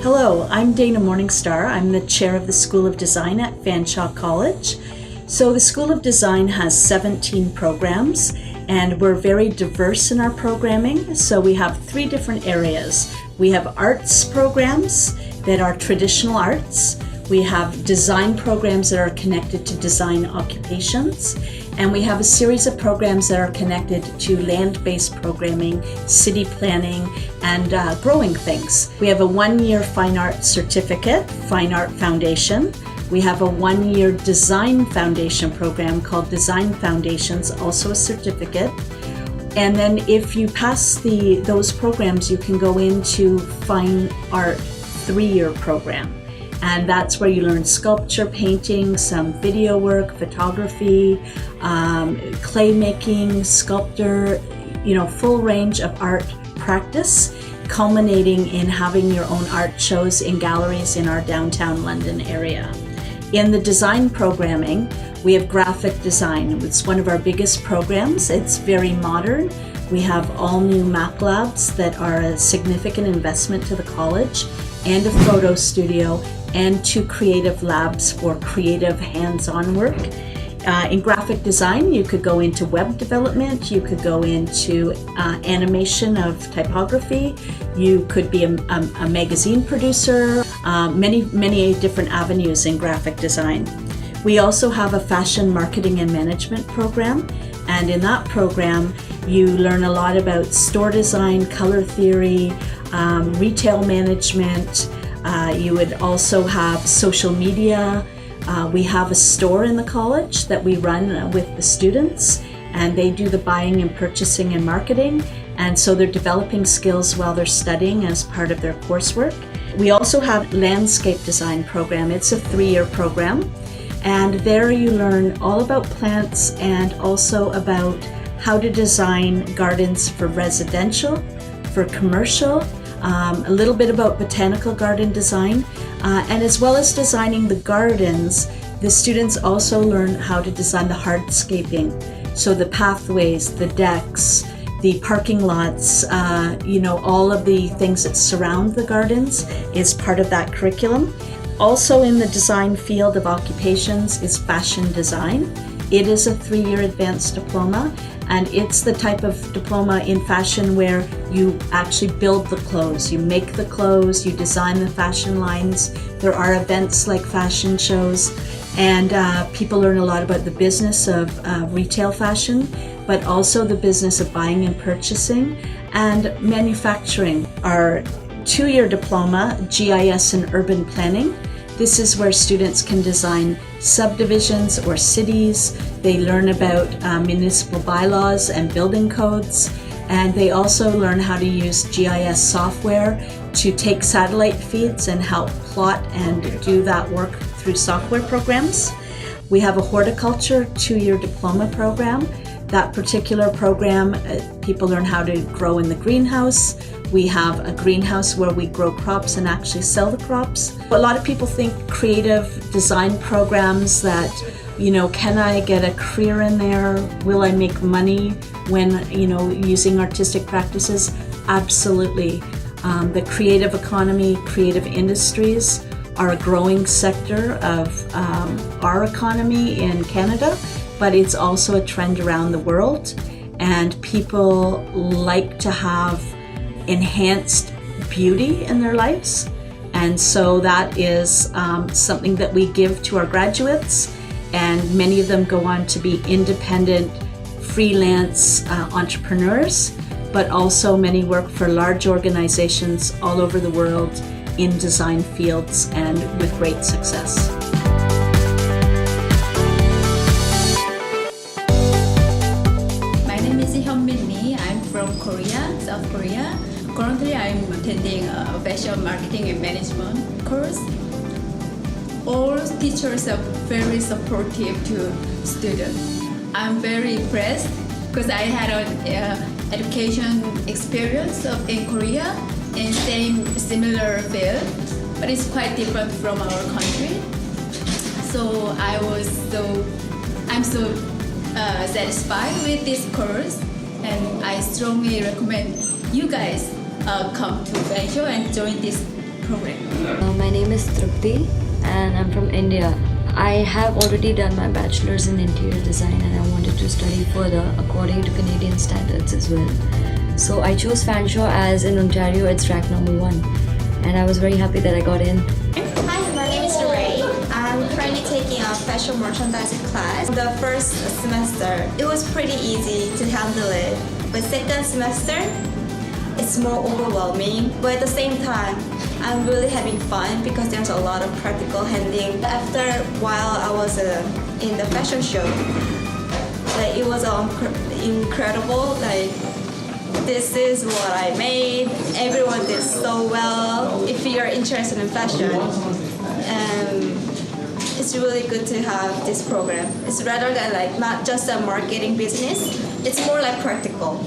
Hello, I'm Dana Morningstar. I'm the chair of the School of Design at Fanshawe College. So the School of Design has 17 programs and we're very diverse in our programming. So we have 3 different areas. We have arts programs that are traditional arts. We have design programs that are connected to design occupations. And we have a series of programs that are connected to land-based programming, city planning, and growing things. We have a 1-year fine art certificate, Fine Art Foundation. We have a 1-year design foundation program called Design Foundations, also a certificate. And then if you pass those programs, you can go into Fine Art 3-year program. And that's where you learn sculpture, painting, some video work, photography, clay making, sculptor, full range of art practice, culminating in having your own art shows in galleries in our downtown London area. In the design programming, we have graphic design. It's one of our biggest programs. It's very modern. We have all new Mac labs that are a significant investment to the college, and a photo studio, and 2 creative labs for creative hands-on work. In graphic design, you could go into web development, you could go into animation of typography, you could be a magazine producer, many different avenues in graphic design. We also have a fashion marketing and management program, and in that program, you learn a lot about store design, color theory, retail management. You would also have social media. We have a store in the college that we run with the students, and they do the buying and purchasing and marketing, and so they're developing skills while they're studying as part of their coursework. We also have landscape design program. It's a 3-year program, and there you learn all about plants and also about how to design gardens for residential, for commercial, a little bit about botanical garden design, and as well as designing the gardens, the students also learn how to design the hardscaping. So the pathways, the decks, the parking lots, all of the things that surround the gardens is part of that curriculum. Also in the design field of occupations is fashion design. It is a 3-year advanced diploma, and it's the type of diploma in fashion where you actually build the clothes, you make the clothes, you design the fashion lines. There are events like fashion shows, and people learn a lot about the business of retail fashion, but also the business of buying and purchasing and manufacturing. Our 2-year diploma, GIS and Urban Planning. This is where students can design subdivisions or cities. They learn about municipal bylaws and building codes, and they also learn how to use GIS software to take satellite feeds and help plot and do that work through software programs. We have a horticulture 2-year diploma program. That particular program, people learn how to grow in the greenhouse. We have a greenhouse where we grow crops and actually sell the crops. A lot of people think creative design programs that, can I get a career in there? Will I make money when, using artistic practices? Absolutely. The creative economy, creative industries are a growing sector of our economy in Canada, but it's also a trend around the world, and people like to have enhanced beauty in their lives, and so that is something that we give to our graduates, and many of them go on to be independent freelance entrepreneurs, but also many work for large organizations all over the world in design fields and with great success. From Korea, South Korea. Currently, I'm attending a fashion marketing and management course. All teachers are very supportive to students. I'm very impressed because I had an education experience in Korea in similar field, but it's quite different from our country. So I'm so satisfied with this course. And I strongly recommend you guys come to Fanshawe and join this program? My name is Trupti and I'm from India. I have already done my bachelor's in interior design and I wanted to study further according to Canadian standards as well. So I chose Fanshawe as in Ontario it's track number 1 and I was very happy that I got in. Hi, my name is Ray. I'm currently taking a fashion merchandising class. The first semester, it was pretty easy to handle it, but second semester, it's more overwhelming. But at the same time, I'm really having fun because there's a lot of practical handling. After a while, I was in the fashion show. Like, it was incredible. Like, this is what I made. Everyone did so well. If you're interested in fashion, it's really good to have this program. It's rather than like not just a marketing business. It's more like practical.